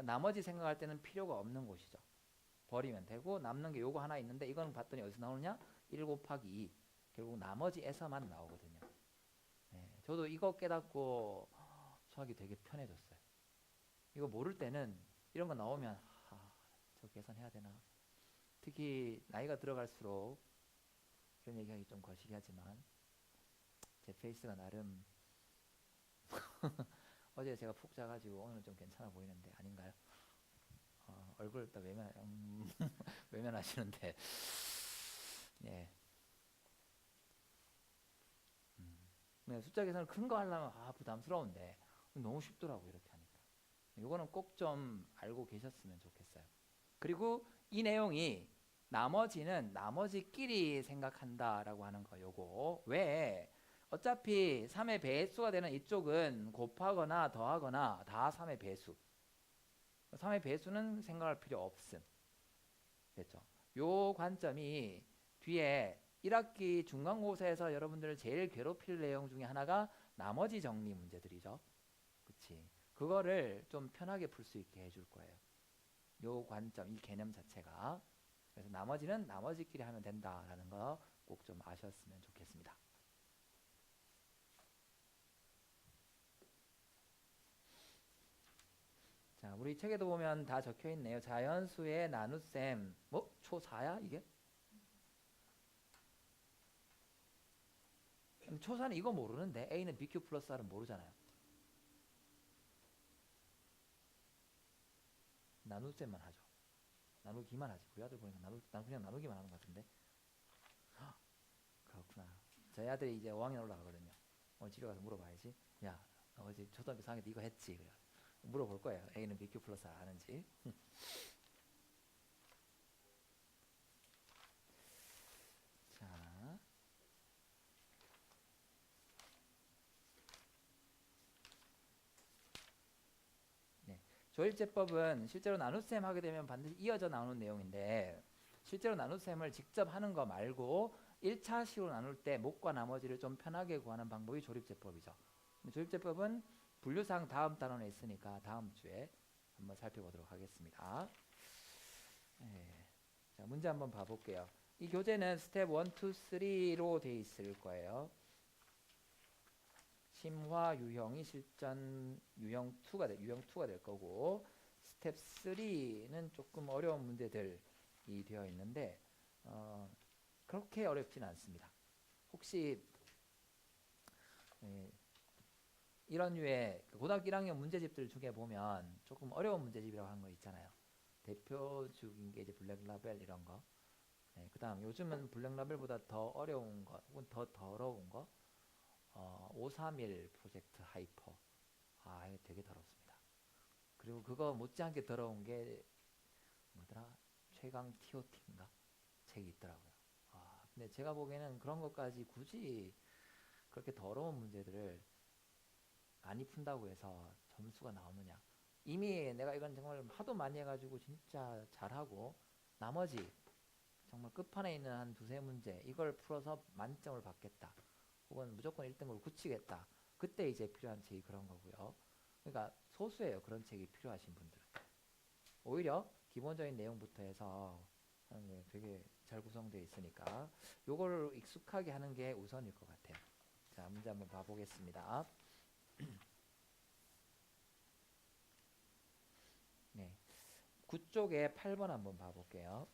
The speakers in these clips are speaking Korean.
나머지 생각할 때는 필요가 없는 곳이죠. 버리면 되고 남는 게 요거 하나 있는데 이거는 봤더니 어디서 나오느냐? 1 곱하기 2. 결국 나머지에서만 나오거든요. 네, 저도 이거 깨닫고 수학이 되게 편해졌어요. 이거 모를 때는 이런 거 나오면 저 계산해야 되나? 특히 나이가 들어갈수록 이런 얘기하기 좀 거시기하지만 제 페이스가 나름 어제 제가 푹 자가지고 오늘은 좀 괜찮아 보이는데 아닌가요? 얼굴 또 외면하시는데 예. 네, 숫자 계산을 큰 거 하려면 부담스러운데 너무 쉽더라고요 이렇게 하니까. 이거는 꼭 좀 알고 계셨으면 좋겠어요. 그리고 이 내용이 나머지는 나머지끼리 생각한다라고 하는 거 요거 왜 어차피 3의 배수가 되는 이쪽은 곱하거나 더하거나 다 3의 배수 3의 배수는 생각할 필요 없음 됐죠? 요 관점이 뒤에 1학기 중간고사에서 여러분들을 제일 괴롭힐 내용 중에 하나가 나머지 정리 문제들이죠. 그치? 그거를 좀 편하게 풀 수 있게 해줄 거예요. 요 관점, 이 개념 자체가. 그래서 나머지는 나머지끼리 하면 된다라는 거 꼭 좀 아셨으면 좋겠습니다. 자, 우리 책에도 보면 다 적혀 있네요. 자연수의 나눗셈. 뭐? 초4야 이게? 초4는 이거 모르는데 A는 BQ 플러스 R은 모르잖아요. 나눗셈만 하죠. 나누기만 하지. 우리 아들 보니까 그냥 나누기만 하는 것 같은데. 그렇구나. 저희 아들이 이제 5학년 올라가거든요. 집에 가서 물어봐야지. 야, 너 어제 초등학교 4학년 때 이거 했지? 그래. 물어볼 거예요. A는 BQ 플러스 R 아는지. 자, 네. 조일제법은 실제로 나눗셈 하게 되면 반드시 이어져 나오는 내용인데 실제로 나눗셈을 직접 하는 거 말고 1차식으로 나눌 때 목과 나머지를 좀 편하게 구하는 방법이 조립제법이죠. 조립제법은 분류상 다음 단원에 있으니까 다음 주에 한번 살펴보도록 하겠습니다. 네. 자, 문제 한번 봐볼게요. 이 교재는 스텝 1, 2, 3로 돼 있을 거예요. 심화 유형이 실전 유형 2가 될 거고 스텝 3는 조금 어려운 문제들이 되어 있는데 그렇게 어렵진 않습니다. 혹시 이런 류의 고등학교 1학년 문제집들 중에 보면 조금 어려운 문제집이라고 하는 거 있잖아요. 대표적인 게 이제 블랙라벨 이런 거. 네, 그 다음 요즘은 블랙라벨보다 더 어려운 거 혹은 더 더러운 거 531 프로젝트 하이퍼. 이거 되게 더럽습니다. 그리고 그거 못지않게 더러운 게 뭐더라? 최강 TOT인가? 책이 있더라고요. 근데 제가 보기에는 그런 것까지 굳이 그렇게 더러운 문제들을 많이 푼다고 해서 점수가 나오느냐. 이미 내가 이건 정말 하도 많이 해가지고 진짜 잘하고 나머지 정말 끝판에 있는 한 두세 문제 이걸 풀어서 만점을 받겠다. 혹은 무조건 1등으로 굳히겠다. 그때 이제 필요한 책이 그런 거고요. 그러니까 소수예요. 그런 책이 필요하신 분들은. 오히려 기본적인 내용부터 해서 하는 게 되게 잘 구성되어 있으니까 요거를 익숙하게 하는 게 우선일 것 같아요. 자, 문제 한번 봐보겠습니다. 네. 9쪽에 8번 한번 봐볼게요.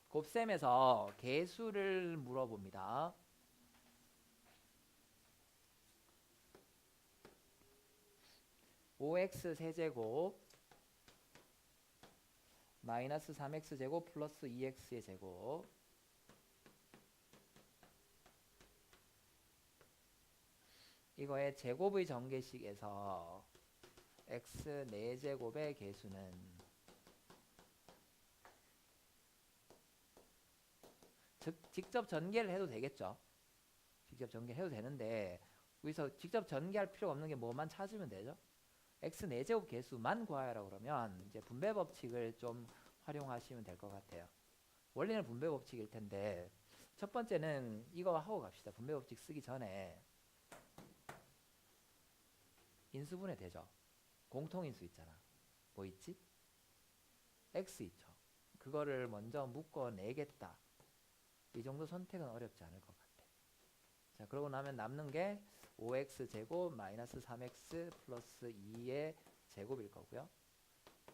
곱셈에서 개수를 물어봅니다. (5x) 세제곱 마이너스 3x 제곱 플러스 2x의 제곱 이거의 제곱의 전개식에서 x 4제곱의 개수는 즉 직접 전개를 해도 되겠죠. 직접 전개해도 되는데 여기서 직접 전개할 필요가 없는 게 뭐만 찾으면 되죠. x 4제곱 개수만 구하라고 그러면 이제 분배 법칙을 좀 활용하시면 될 것 같아요. 원래는 분배 법칙일 텐데 첫 번째는 이거 하고 갑시다. 분배 법칙 쓰기 전에 인수분해 되죠. 공통인수 있잖아. 뭐 있지? x 있죠. 그거를 먼저 묶어내겠다. 이 정도 선택은 어렵지 않을 것 같아. 자, 그러고 나면 남는 게 5x제곱 마이너스 3x 플러스 2의 제곱일 거고요.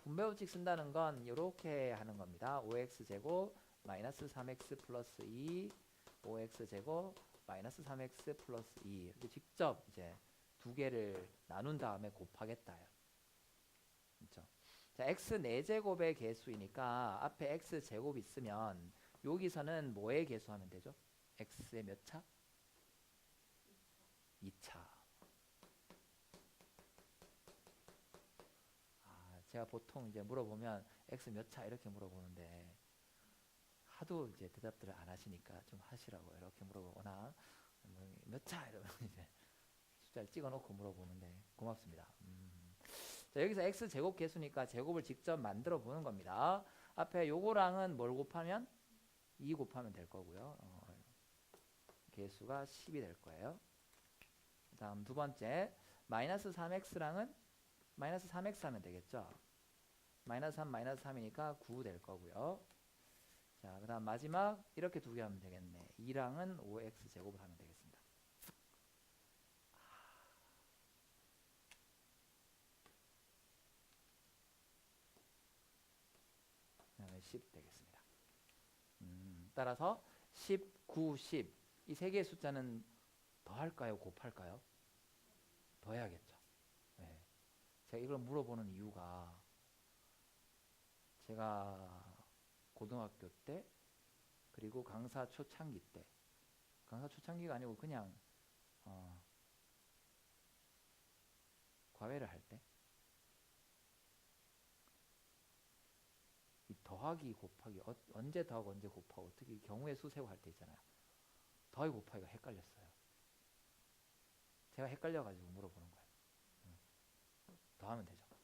분배법칙 쓴다는 건 이렇게 하는 겁니다. 5x제곱 마이너스 3x 플러스 2 5x제곱 마이너스 3x 플러스 2 이렇게 직접 이제 두 개를 나눈 다음에 곱하겠다요. 그렇죠? 자, x 4제곱의 개수이니까 앞에 x제곱 있으면 여기서는 뭐의 개수 하면 되죠? x의 몇 차? 2차. 제가 보통 이제 물어보면 x 몇 차 이렇게 물어보는데 하도 이제 대답들을 안 하시니까 좀 하시라고 이렇게 물어보거나 몇 차 이러면 이제 숫자를 찍어놓고 물어보는데 고맙습니다. 자, 여기서 x 제곱 개수니까 제곱을 직접 만들어 보는 겁니다. 앞에 요거랑은 뭘 곱하면 2 곱하면 될 거고요. 개수가 10이 될 거예요. 다음 두 번째 마이너스 3x랑은 마이너스 3x 하면 되겠죠. 마이너스 3 마이너스 3이니까 9 될 거고요. 자, 그 다음 마지막 이렇게 두 개 하면 되겠네. 2랑은 5x 제곱을 하면 되겠습니다. 그 다음에 10 되겠습니다. 따라서 10, 9, 10 이 세 개의 숫자는 더할까요? 곱할까요? 더해야겠죠. 네. 제가 이걸 물어보는 이유가 제가 고등학교 때 그리고 강사 초창기 때 강사 초창기가 아니고 그냥 과외를 할 때 이 더하기 곱하기 언제 더하고 언제 곱하고 특히 경우의 수 세고 할 때 있잖아요. 더하기 곱하기가 헷갈렸어요. 제가 헷갈려가지고 물어보는 거예요. 더하면 되죠.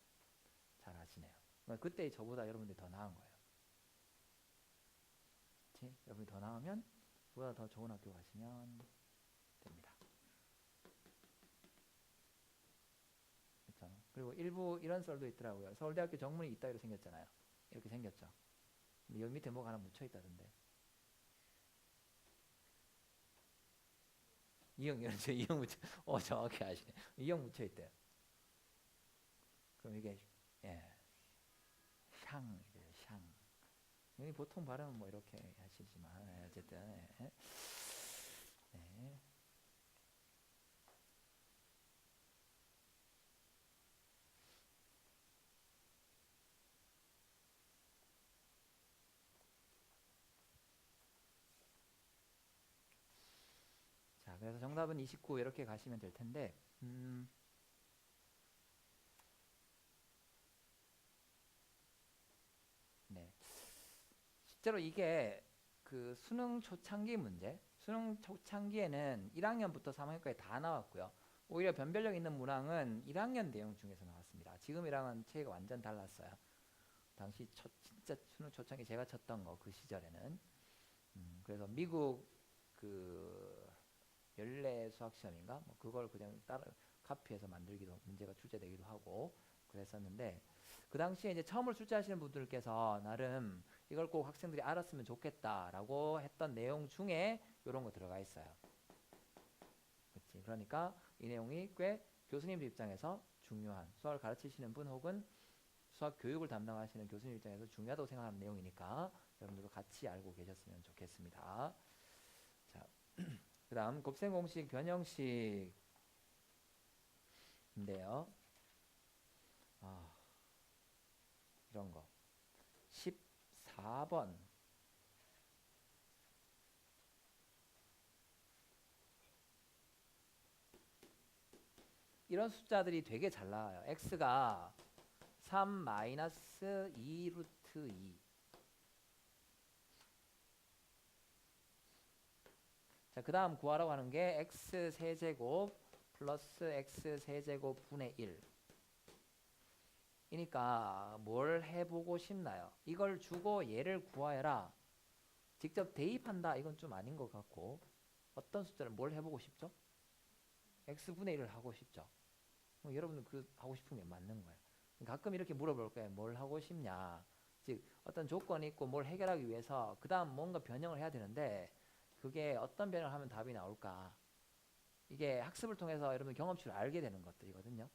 잘 아시네요. 그때 저보다 여러분들이 더 나은 거예요. 그치? 여러분이 더 나으면 그보다 더 좋은 학교 가시면 됩니다. 그렇죠? 그리고 일부 이런 썰도 있더라고요. 서울대학교 정문이 이따위로 생겼잖아요. 이렇게 생겼죠. 근데 여기 밑에 뭐가 하나 묻혀 있다던데. 이형 이런죠. 이형 묻혀. 정확히 아시네. 이형 묻혀 있대요. 그럼 이게 샹이래요. 샹. 여기 보통 발음은 뭐 이렇게 하시지만 어쨌든 네. 자, 그래서 정답은 29 이렇게 가시면 될 텐데 네. 실제로 이게 그 수능 초창기 문제, 수능 초창기에는 1학년부터 3학년까지 다 나왔고요. 오히려 변별력 있는 문항은 1학년 내용 중에서 나왔습니다. 지금이랑은 체계가 완전 달랐어요. 당시 진짜 수능 초창기 제가 쳤던 거 그 시절에는 그래서 미국 그 연례 수학 시험인가 뭐 그걸 그냥 따라 카피해서 만들기도 문제가 출제되기도 하고 그랬었는데 그 당시에 이제 처음으로 출제하시는 분들께서 나름 이걸 꼭 학생들이 알았으면 좋겠다라고 했던 내용 중에 이런 거 들어가 있어요. 그치? 그러니까 이 내용이 꽤 교수님들 입장에서 중요한 수학을 가르치시는 분 혹은 수학 교육을 담당하시는 교수님 입장에서 중요하다고 생각하는 내용이니까 여러분들도 같이 알고 계셨으면 좋겠습니다. 자, 그 다음 곱셈 공식 변형식인데요. 이런 거 14번 이런 숫자들이 되게 잘 나와요. x가 3 마이너스 2 루트 2 자, 그 다음 구하라고 하는 게 x 세제곱 플러스 x 세제곱 분의 1 이니까 뭘 해보고 싶나요? 이걸 주고 얘를 구하여라. 직접 대입한다. 이건 좀 아닌 것 같고 어떤 숫자를 뭘 해보고 싶죠? x분의 1을 하고 싶죠. 여러분은 그 하고 싶은 게 맞는 거예요. 가끔 이렇게 물어볼 거예요. 뭘 하고 싶냐? 즉 어떤 조건이 있고 뭘 해결하기 위해서 그 다음 뭔가 변형을 해야 되는데 그게 어떤 변형을 하면 답이 나올까? 이게 학습을 통해서 여러분 경험치를 알게 되는 것들이거든요.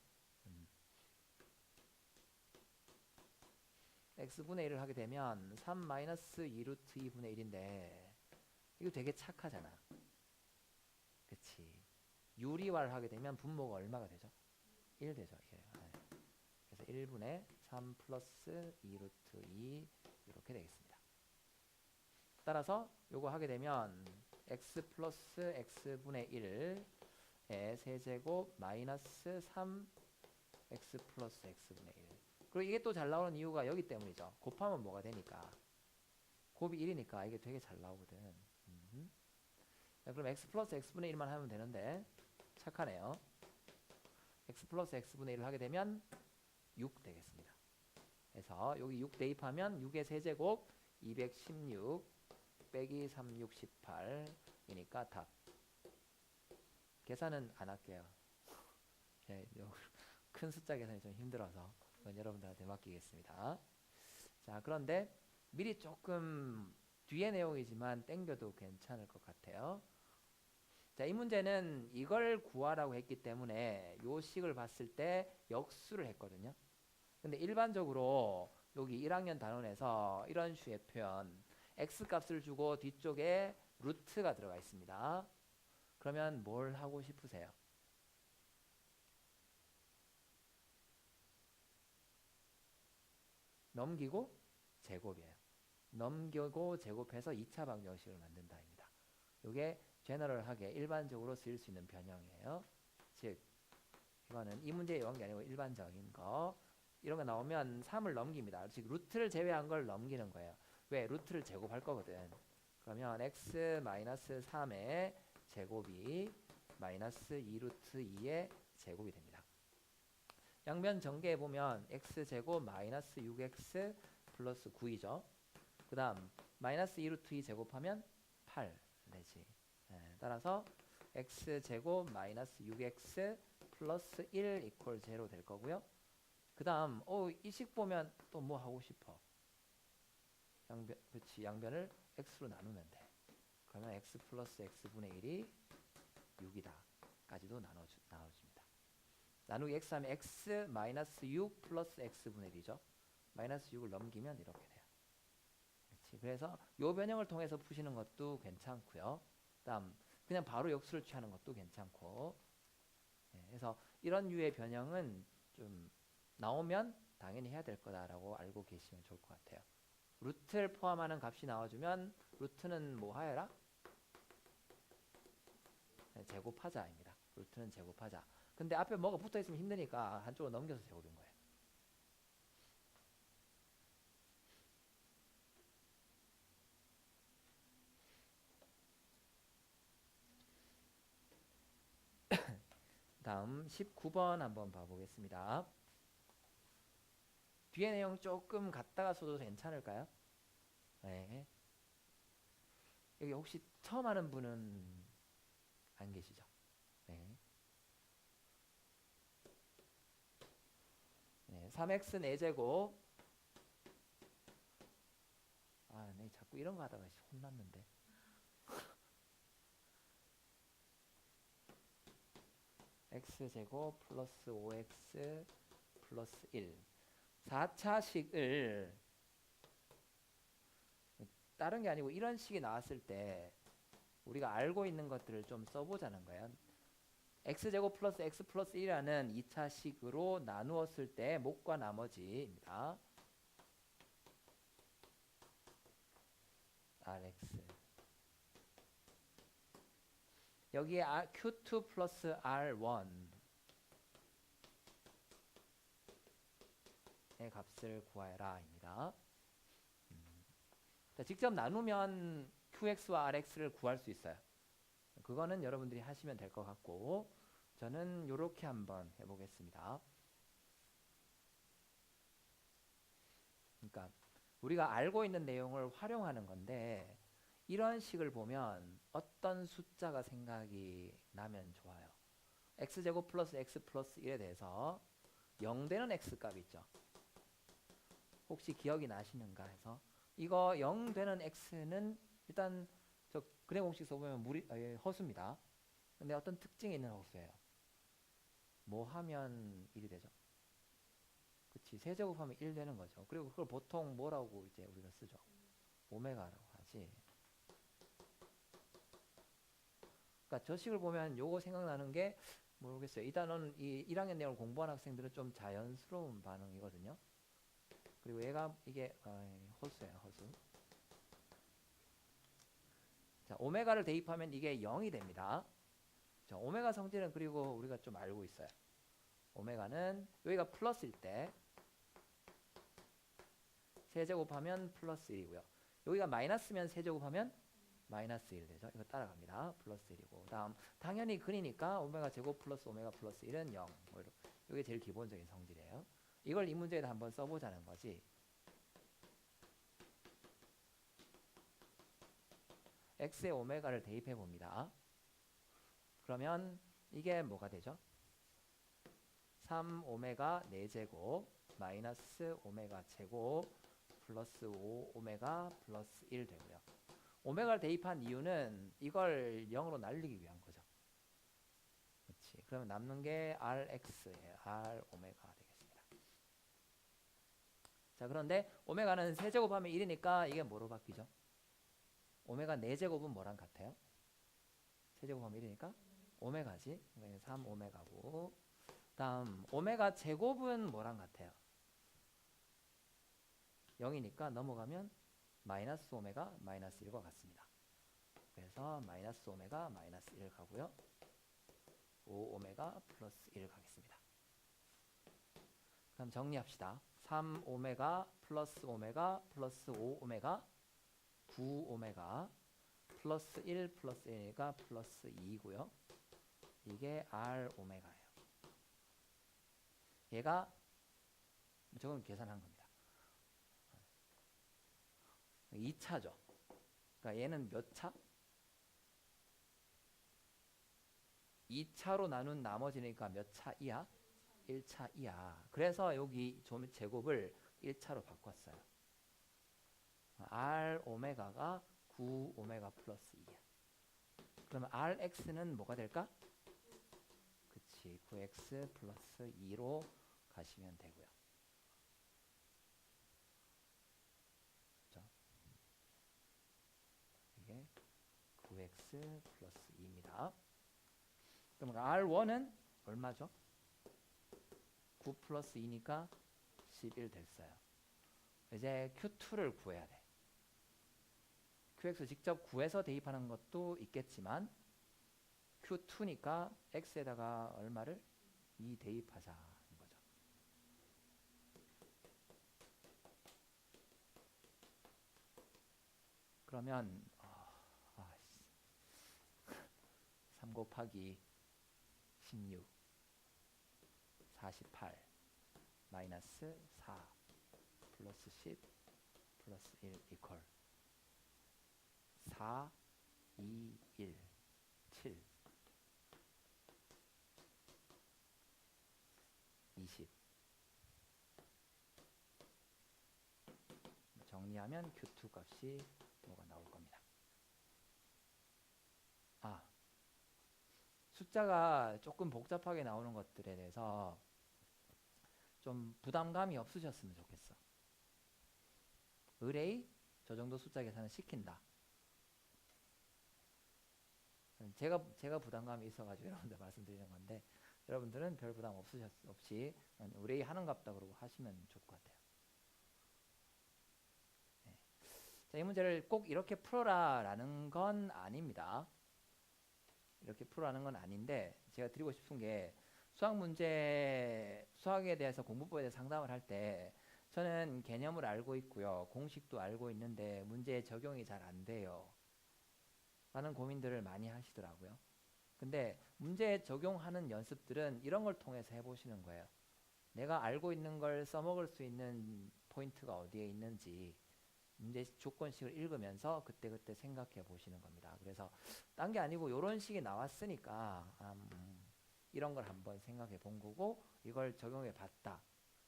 x분의 1을 하게 되면 3 마이너스 2 루트 2분의 1인데 이거 되게 착하잖아. 그치? 유리화를 하게 되면 분모가 얼마가 되죠? 1 되죠. 1. 네. 그래서 1분의 3 플러스 2 루트 2 이렇게 되겠습니다. 따라서 요거 하게 되면 x 플러스 x분의 1의 세제곱 마이너스 3 x 플러스 x분의 1. 그리고 이게 또 잘 나오는 이유가 여기 때문이죠. 곱하면 뭐가 되니까. 곱이 1이니까 이게 되게 잘 나오거든. 자, 그럼 x 플러스 x분의 1만 하면 되는데 착하네요. x 플러스 x분의 1을 하게 되면 6 되겠습니다. 그래서 여기 6 대입하면 6의 세제곱 216 빼기 3618이니까 답. 계산은 안 할게요. 큰 숫자 계산이 좀 힘들어서 그건 여러분들한테 맡기겠습니다. 자, 그런데 미리 조금 뒤의 내용이지만 땡겨도 괜찮을 것 같아요. 자, 이 문제는 이걸 구하라고 했기 때문에 요 식을 봤을 때 역수를 했거든요. 근데 일반적으로 여기 1학년 단원에서 이런 식의 표현 x 값을 주고 뒤쪽에 루트가 들어가 있습니다. 그러면 뭘 하고 싶으세요? 넘기고 제곱이에요. 넘기고 제곱해서 2차 방정식을 만든다입니다. 이게 제너럴하게 일반적으로 쓰일 수 있는 변형이에요. 즉 이거는 이 문제에 의한 게 아니고 일반적인 거. 이런 거 나오면 3을 넘깁니다. 즉 루트를 제외한 걸 넘기는 거예요. 왜? 루트를 제곱할 거거든. 그러면 x-3의 제곱이 마이너스 2루트 2의 제곱이 됩니다. 양변 전개해 보면 x제곱 마이너스 6x 플러스 9이죠. 그 다음 마이너스 2루트 2 제곱하면 8 되지. 네, 따라서 x제곱 마이너스 6x 플러스 1 이퀄 0 될 거고요. 그 다음 이 식 보면 또 뭐 하고 싶어? 양변을 x로 나누면 돼. 그러면 x 플러스 x분의 1이 6이다 까지도 나눠줍니다. 나누기 x 하면 x 마이너스 6 플러스 x분의 1이죠. 마이너스 6을 넘기면 이렇게 돼요. 그렇지. 그래서 요 변형을 통해서 푸시는 것도 괜찮고요. 다음 그냥 바로 역수를 취하는 것도 괜찮고. 네, 그래서 이런 유의 변형은 좀 나오면 당연히 해야 될 거다라고 알고 계시면 좋을 것 같아요. 루트를 포함하는 값이 나와주면 루트는 뭐 하여라? 네, 제곱하자입니다. 루트는 제곱하자. 근데 앞에 뭐가 붙어 있으면 힘드니까 한쪽으로 넘겨서 제곱인 거예요. 다음 19번 한번 봐보겠습니다. 뒤에 내용 조금 갔다가 써도 괜찮을까요? 네. 여기 혹시 처음 하는 분은 안 계시죠? 네. 네, 3x 4제곱. 아, 네, 자꾸 이런 거 하다가 혼났는데. x제곱 플러스 5x 플러스 1. 4차식을 다른 게 아니고 이런 식이 나왔을 때 우리가 알고 있는 것들을 좀 써보자는 거예요. x제곱 플러스 x 플러스 1이라는 2차식으로 나누었을 때 목과 나머지입니다. rx 여기에 q2 플러스 r1의 값을 구하여라 입니다. 직접 나누면 qx와 rx를 구할 수 있어요. 그거는 여러분들이 하시면 될 것 같고 저는 이렇게 한번 해보겠습니다. 그러니까 우리가 알고 있는 내용을 활용하는 건데 이런 식을 보면 어떤 숫자가 생각이 나면 좋아요. x제곱 플러스 x 플러스 1에 대해서 0 되는 x 값이 있죠. 혹시 기억이 나시는가 해서 이거 0 되는 x는 일단 저 근해 공식 써보면 허수입니다. 근데 어떤 특징이 있는 허수예요. 뭐 하면 1이 되죠? 그치, 세제곱하면 1 되는 거죠. 그리고 그걸 보통 뭐라고 이제 우리가 쓰죠? 오메가라고 하지. 그러니까 저 식을 보면 요거 생각나는 게 모르겠어요. 이 단어는 이 1학년 내용을 공부한 학생들은 좀 자연스러운 반응이거든요. 그리고 얘가 이게 허수예요, 허수. 자, 오메가를 대입하면 이게 0이 됩니다. 자, 오메가 성질은 그리고 우리가 좀 알고 있어요. 오메가는 여기가 플러스일 때 세제곱하면 플러스 1이고요. 여기가 마이너스면 세제곱하면 마이너스 1 되죠. 이거 따라갑니다. 플러스 1이고 다음 당연히 근이니까 오메가 제곱 플러스 오메가 플러스 1은 0. 뭐 이게 제일 기본적인 성질이에요. 이걸 이 문제에다 한번 써보자는 거지. x의 오메가를 대입해 봅니다. 그러면 이게 뭐가 되죠? 3 오메가 4제곱 마이너스 오메가 제곱 플러스 5 오메가 플러스 1 되고요. 오메가를 대입한 이유는 이걸 0으로 날리기 위한 거죠. 그렇지. 그러면 남는 게 Rx예요. R 오메가 되겠습니다. 자, 그런데 오메가는 세제곱하면 1이니까 이게 뭐로 바뀌죠? 오메가 4제곱은 뭐랑 같아요? 세제곱하면 1이니까 오메가지. 그러니까 3 오메가고 다음 오메가 제곱은 뭐랑 같아요? 0이니까 넘어가면 마이너스 오메가 마이너스 1과 같습니다. 그래서 마이너스 오메가 마이너스 1 가고요. 5 오메가 플러스 1 가겠습니다. 그럼 정리합시다. 3 오메가 플러스 오메가 플러스 5 오메가 9 오메가 플러스 1 플러스 1이니까 플러스 2고요. 이게 R 오메가예요. 얘가 저건 계산한 겁니다. 2차죠. 그러니까 얘는 몇 차? 2차로 나눈 나머지니까 몇 차 이하? 1차 이하. 그래서 여기 제곱을 1차로 바꿨어요. R 오메가가 9 오메가 플러스 2야. 그러면 Rx는 뭐가 될까? 그치, 9x 플러스 2로 가시면 되고요. 이게 9x 플러스 2입니다. 그럼 R1은 얼마죠? 9 플러스 2니까 11 됐어요. 이제 Q2를 구해야 돼. QX 직접 구해서 대입하는 것도 있겠지만 Q2니까 X에다가 얼마를? 2 대입하자는 거죠. 그러면 3 곱하기 16 48 마이너스 4 플러스 10 플러스 1 이퀄 4 2 1 7 20 정리하면 Q2 값이 뭐가 나올 겁니다. 숫자가 조금 복잡하게 나오는 것들에 대해서 좀 부담감이 없으셨으면 좋겠어. 의뢰의 저 정도 숫자 계산을 시킨다. 제가 부담감이 있어가지고 여러분들 말씀드리는 건데 여러분들은 별 부담 없이 의뢰의 하는 값다 그러고 하시면 좋을 것 같아요. 네. 자, 이 문제를 꼭 이렇게 풀어라라는 건 아닙니다. 이렇게 풀어라는 건 아닌데 제가 드리고 싶은 게 수학에 대해서 공부법에 대해서 상담을 할 때 저는 개념을 알고 있고요. 공식도 알고 있는데 문제에 적용이 잘 안 돼요. 라는 고민들을 많이 하시더라고요. 근데 문제에 적용하는 연습들은 이런 걸 통해서 해보시는 거예요. 내가 알고 있는 걸 써먹을 수 있는 포인트가 어디에 있는지 문제 조건식을 읽으면서 그때그때 생각해 보시는 겁니다. 그래서 딴 게 아니고 이런 식이 나왔으니까 이런 걸 한번 생각해 본 거고 이걸 적용해 봤다.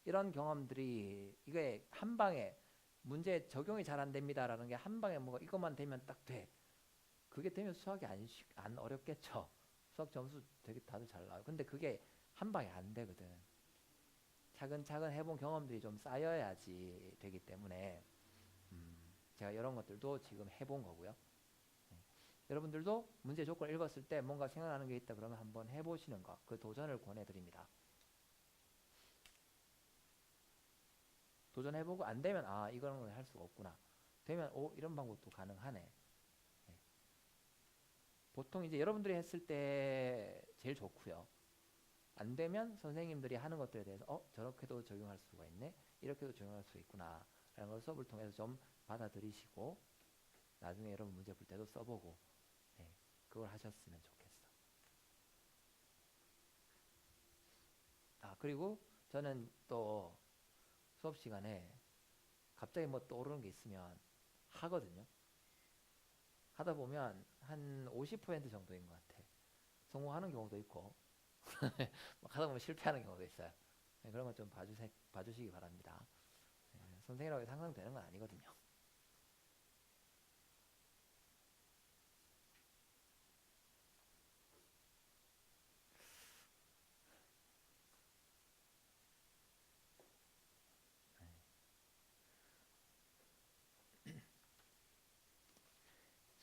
이런 경험들이 이게 한 방에 문제 적용이 잘 안 됩니다라는 게 한 방에 뭐가 이것만 되면 딱 돼. 그게 되면 수학이 안 어렵겠죠. 수학 점수 되게 다들 잘 나와요. 근데 그게 한 방에 안 되거든. 차근차근 해본 경험들이 좀 쌓여야지 되기 때문에 제가 이런 것들도 지금 해본 거고요. 네. 여러분들도 문제 조건을 읽었을 때 뭔가 생각나는 게 있다 그러면 한번 해보시는 거, 그 도전을 권해드립니다. 도전해보고 안 되면 아 이거는 할 수가 없구나. 되면 오 이런 방법도 가능하네. 네. 보통 이제 여러분들이 했을 때 제일 좋고요. 안 되면 선생님들이 하는 것들에 대해서 저렇게도 적용할 수가 있네. 이렇게도 적용할 수 있구나. 라는 걸 수업을 통해서 좀 받아들이시고 나중에 여러분 문제 풀 때도 써보고 네, 그걸 하셨으면 좋겠어. 아 그리고 저는 또 수업 시간에 갑자기 뭐 떠오르는 게 있으면 하거든요. 하다 보면 한 50% 정도인 것 같아. 성공하는 경우도 있고 막 하다 보면 실패하는 경우도 있어요. 네, 그런 거 좀 봐주시기 바랍니다. 네, 선생님이라고 해서 항상 되는 건 아니거든요.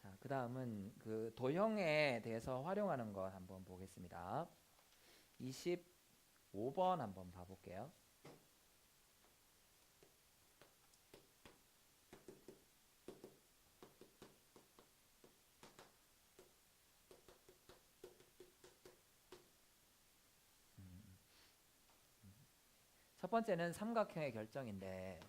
자, 그 다음은 그 도형에 대해서 활용하는 거 한번 보겠습니다. 25번 한번 봐볼게요. 첫 번째는 삼각형의 결정인데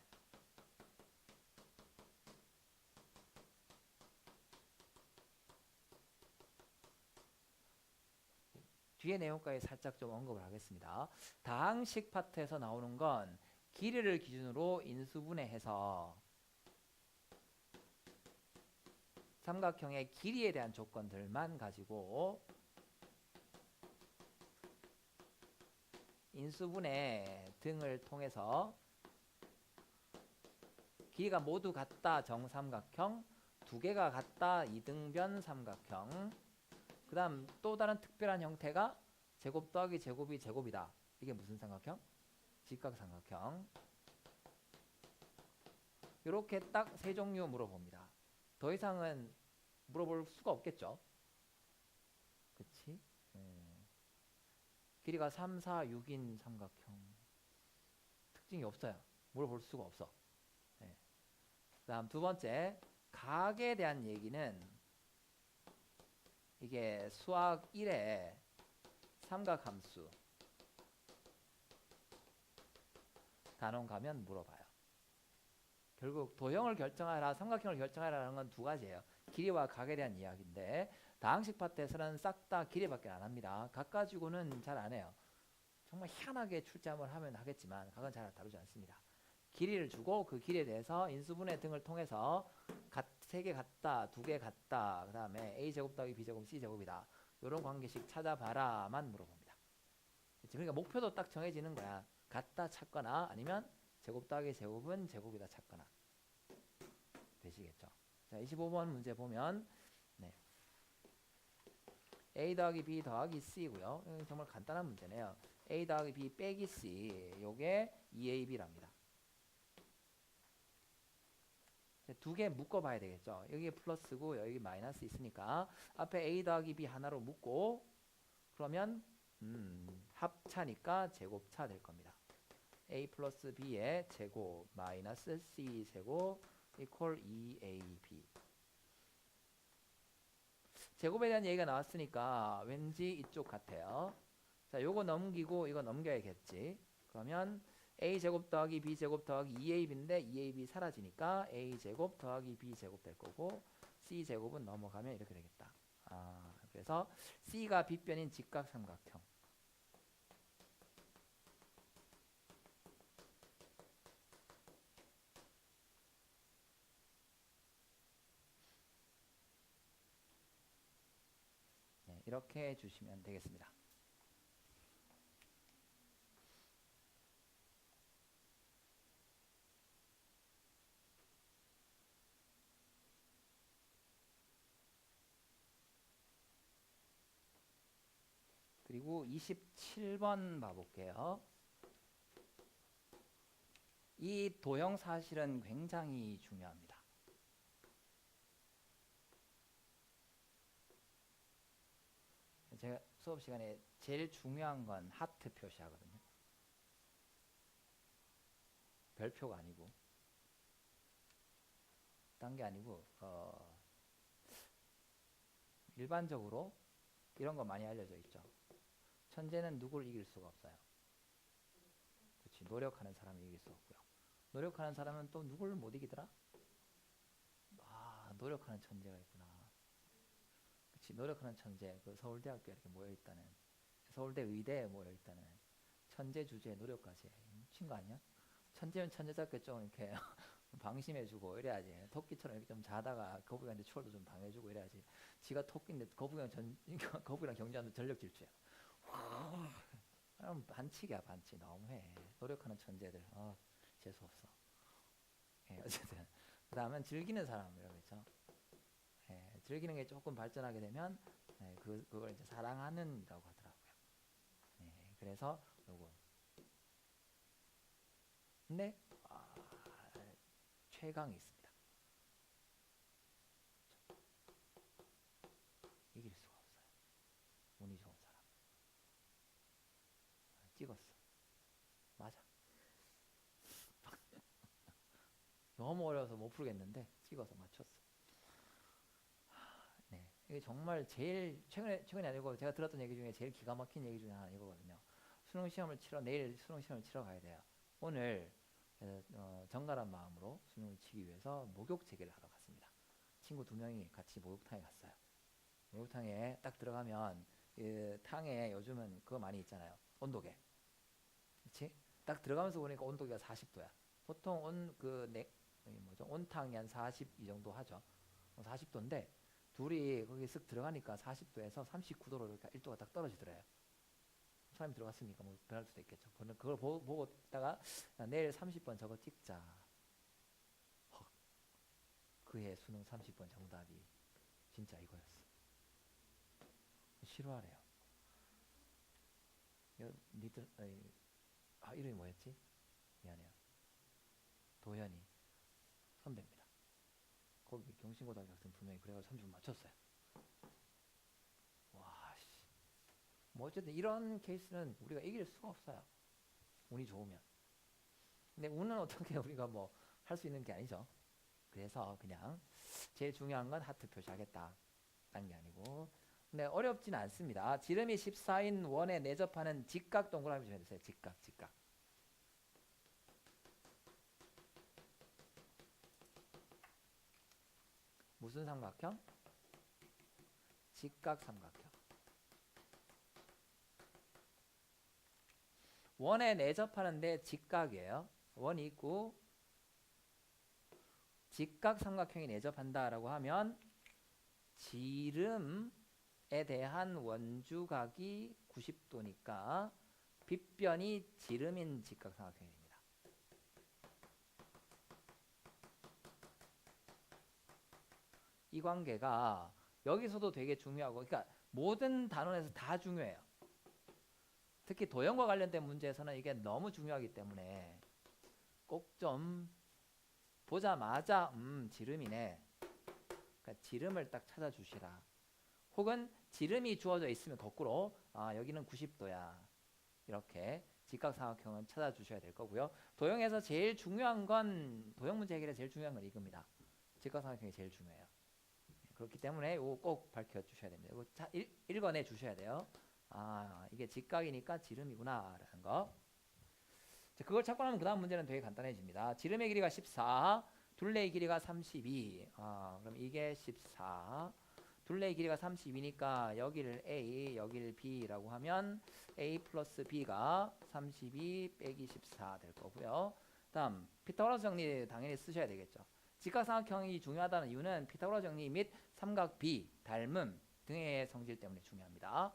뒤에 내용까지 살짝 좀 언급을 하겠습니다. 다항식 파트에서 나오는 건 길이를 기준으로 인수분해해서 삼각형의 길이에 대한 조건들만 가지고 인수분해 등을 통해서 길이가 모두 같다 정삼각형, 두 개가 같다 이등변 삼각형, 그 다음 또 다른 특별한 형태가 제곱 더하기 제곱이 제곱이다. 이게 무슨 삼각형? 직각삼각형. 이렇게 딱 세 종류 물어봅니다. 더 이상은 물어볼 수가 없겠죠. 그치? 길이가 3, 4, 6인 삼각형. 특징이 없어요. 물어볼 수가 없어. 네. 그 다음 두 번째, 각에 대한 얘기는 이게 수학 1의 삼각함수 단원 가면 물어봐요. 결국 도형을 결정하라, 삼각형을 결정하라는 건 두 가지예요. 길이와 각에 대한 이야기인데 다항식 파트에서는 싹 다 길이밖에 안 합니다. 각 가지고는 잘 안 해요. 정말 희한하게 출제함을 하면 하겠지만 각은 잘 다루지 않습니다. 길이를 주고 그 길이에 대해서 인수분해 등을 통해서 세 개 같다, 두 개 같다, 그 다음에 a제곱 더하기 b제곱 c제곱이다. 이런 관계식 찾아봐라만 물어봅니다. 그러니까 목표도 딱 정해지는 거야. 같다 찾거나 아니면 제곱 더하기 제곱은 제곱이다 찾거나. 되시겠죠? 자, 25번 문제 보면 네. a 더하기 b 더하기 c고요. 정말 간단한 문제네요. a 더하기 b 빼기 c 요게 2ab랍니다. 두 개 묶어봐야 되겠죠. 여기 플러스고 여기 마이너스 있으니까 앞에 a 더하기 b 하나로 묶고 그러면 합차니까 제곱차 될 겁니다. a 플러스 b의 제곱 마이너스 c 제곱 이퀄 2ab. 제곱에 대한 얘기가 나왔으니까 왠지 이쪽 같아요. 자, 요거 넘기고 이거 넘겨야겠지. 그러면 a제곱 더하기 b제곱 더하기 2ab인데 2ab 사라지니까 a제곱 더하기 b제곱 될 거고 c제곱은 넘어가면 이렇게 되겠다. 그래서 c가 빗변인 직각삼각형. 네, 이렇게 해주시면 되겠습니다. 그리고 27번 봐볼게요. 이 도형 사실은 굉장히 중요합니다. 제가 수업 시간에 제일 중요한 건 하트 표시하거든요. 별표가 아니고, 딴 게 아니고, 일반적으로 이런 거 많이 알려져 있죠. 천재는 누굴 이길 수가 없어요. 그렇지, 노력하는 사람을 이길 수 없고요. 노력하는 사람은 또 누굴 못 이기더라? 아, 노력하는 천재가 있구나. 그렇지, 노력하는 천재. 그 서울대학교에 이렇게 모여있다는, 서울대 의대에 모여있다는 천재 주제에 노력까지 해. 미친 거 아니야? 천재면 천재답게 좀 이렇게 방심해주고 이래야지. 토끼처럼 이렇게 좀 자다가 거북이한테 추월도 좀 당해주고 이래야지. 지가 토끼인데 거북이랑 경쟁하는 전력 질주야. 그럼 반칙이야, 반칙. 너무해. 노력하는 천재들. 재수없어. 예, 어쨌든. 그 다음은 즐기는 사람, 이런 거 있죠. 예, 즐기는 게 조금 발전하게 되면, 예, 그걸 이제 사랑하는이라고 하더라고요. 예, 그래서, 요거. 근데, 최강이 있습니다. 이길 수가 없어요. 운이 좋은 사람. 찍었어. 맞아. 너무 어려워서 못 풀겠는데 찍어서 맞췄어. 네, 이게 정말 제일 최근에 아니고 제가 들었던 얘기 중에 제일 기가 막힌 얘기 중에 하나 이거거든요. 내일 수능 시험을 치러 가야 돼요. 오늘 정갈한 마음으로 수능을 치기 위해서 목욕 재개를 하러 갔습니다. 친구 2명이 같이 목욕탕에 갔어요. 목욕탕에 딱 들어가면 그 탕에 요즘은 그거 많이 있잖아요. 온도계. 그렇지? 딱 들어가면서 보니까 온도계가 40도야. 보통 온탕이 한 40 이 정도 하죠. 40도인데 둘이 거기 쓱 들어가니까 40도에서 39도로 이렇게 1도가 딱 떨어지더래요. 사람이 들어갔으니까 뭐 변할 수도 있겠죠. 그걸 보고 있다가 내일 30번 저거 찍자. 헉. 그해 수능 30번 정답이 진짜 이거였어. 싫어하래요. 이름이 뭐였지? 미안해요. 도현이 선배입니다. 거기 경신고등학교 학생 2명이 그래가지고 30분 맞췄어요. 와, 씨. 뭐 어쨌든 이런 케이스는 우리가 이길 수가 없어요. 운이 좋으면. 근데 운은 어떻게 우리가 뭐 할 수 있는 게 아니죠. 그래서 그냥 제일 중요한 건 하트 표시하겠다. 딴 게 아니고. 근데 어렵진 않습니다. 지름이 14인 원에 내접하는 직각 동그라미 좀 해주세요. 직각. 무슨 삼각형? 직각 삼각형. 원에 내접하는데 직각이에요. 원이 있고 직각 삼각형이 내접한다라고 하면 지름에 대한 원주각이 90도니까 빗변이 지름인 직각 삼각형이 됩니다. 이 관계가 여기서도 되게 중요하고, 그러니까 모든 단원에서 다 중요해요. 특히 도형과 관련된 문제에서는 이게 너무 중요하기 때문에 꼭 좀 보자마자 지름이네. 그러니까 지름을 딱 찾아주시라. 혹은 지름이 주어져 있으면 거꾸로 여기는 90도야. 이렇게 직각삼각형은 찾아주셔야 될 거고요. 도형에서 제일 중요한 건 도형 문제 해결에 제일 중요한 건 이겁니다. 직각삼각형이 제일 중요해요. 그렇기 때문에 이거 꼭 밝혀주셔야 됩니다. 이거 읽어내 주셔야 돼요. 이게 직각이니까 지름이구나 라는 거. 자, 그걸 찾고 나면 그 다음 문제는 되게 간단해집니다. 지름의 길이가 14, 둘레의 길이가 32. 그럼 이게 14, 둘레의 길이가 32니까 여기를 A, 여기를 B라고 하면 A 플러스 B가 32 빼기 14 될 거고요. 다음 피타고라스 정리 당연히 쓰셔야 되겠죠. 직각삼각형이 중요하다는 이유는 피타고라스 정리 및 삼각 B, 닮음 등의 성질 때문에 중요합니다.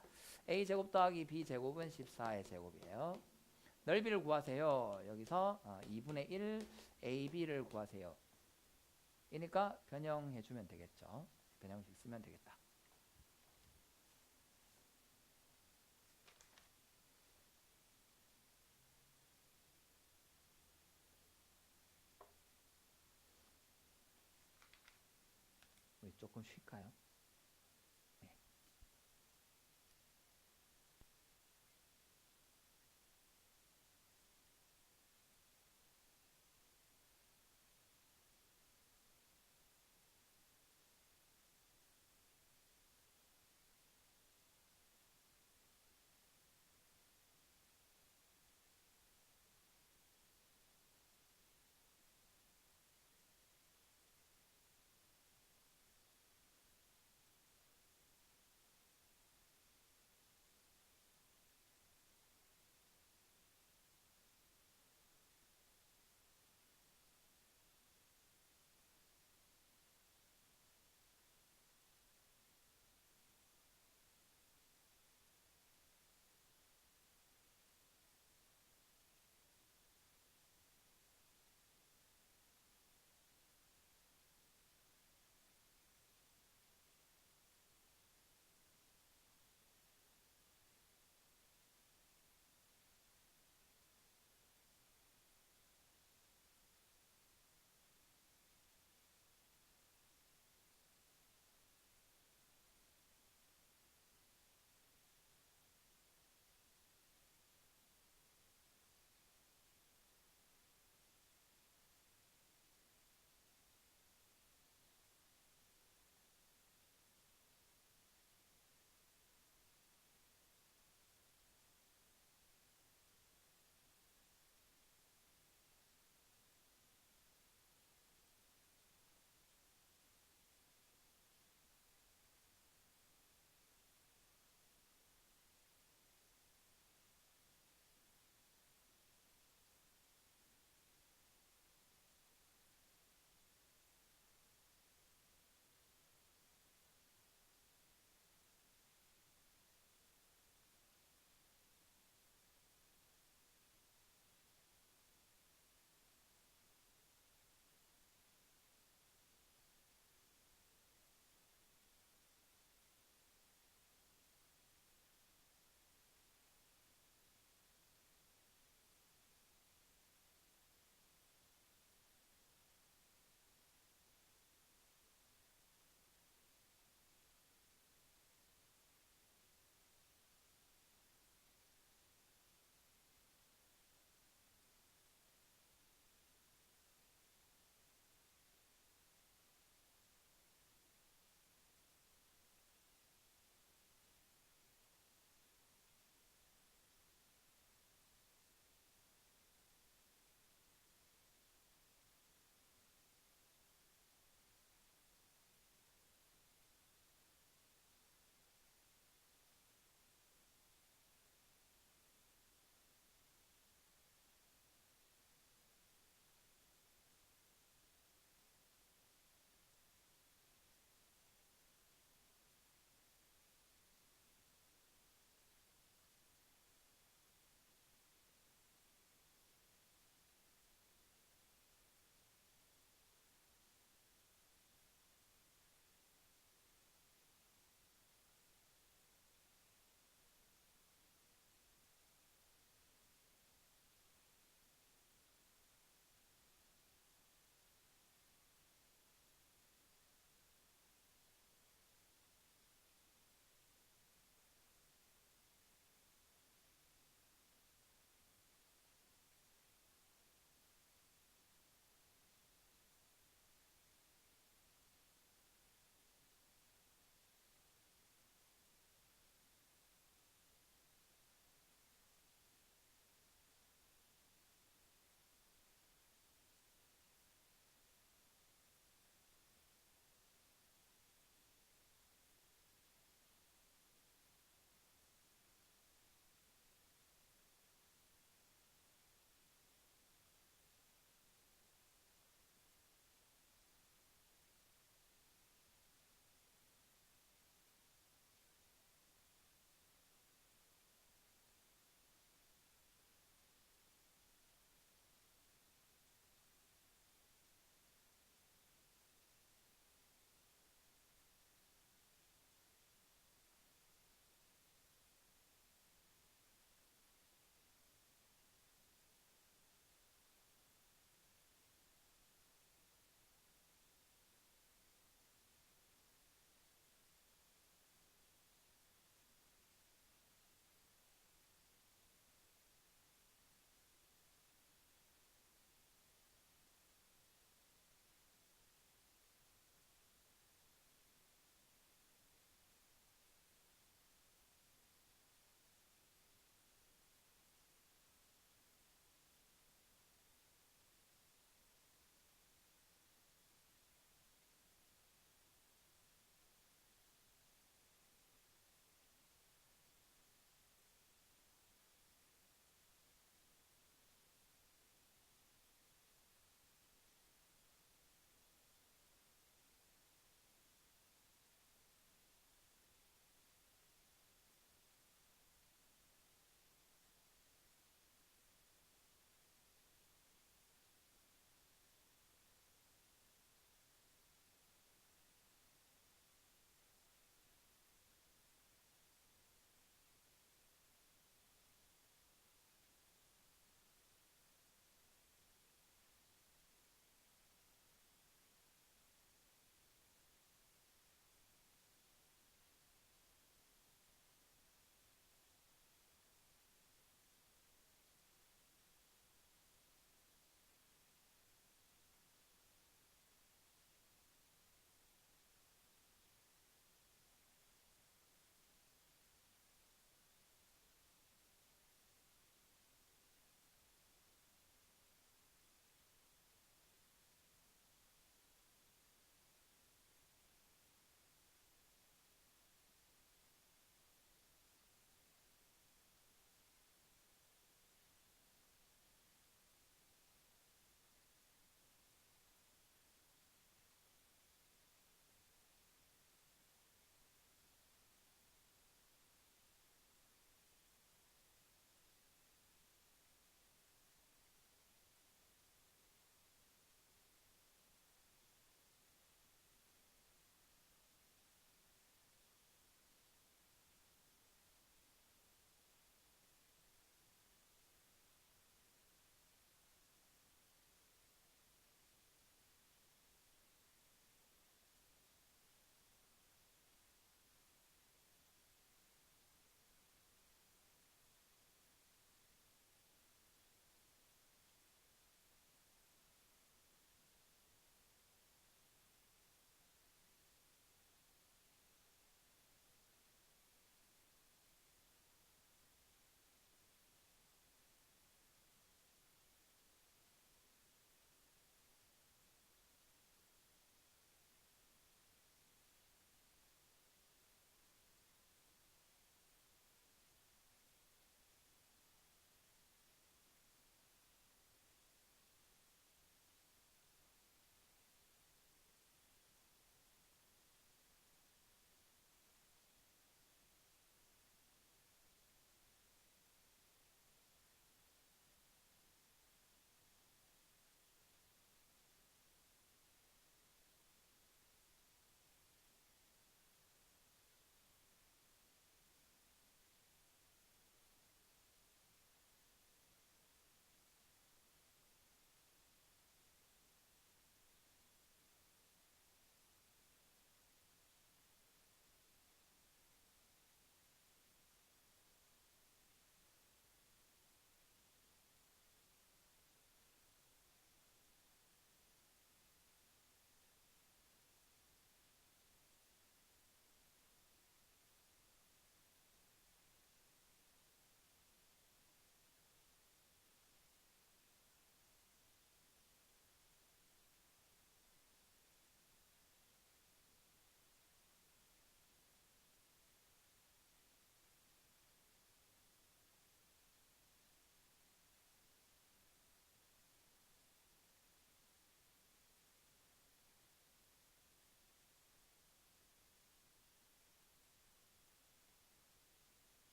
A제곱 더하기 B제곱은 14의 제곱이에요. 넓이를 구하세요. 여기서 2분의 1 AB를 구하세요. 이니까 변형해주면 되겠죠. 변형식 쓰면 되겠다. 조금 쉴까요?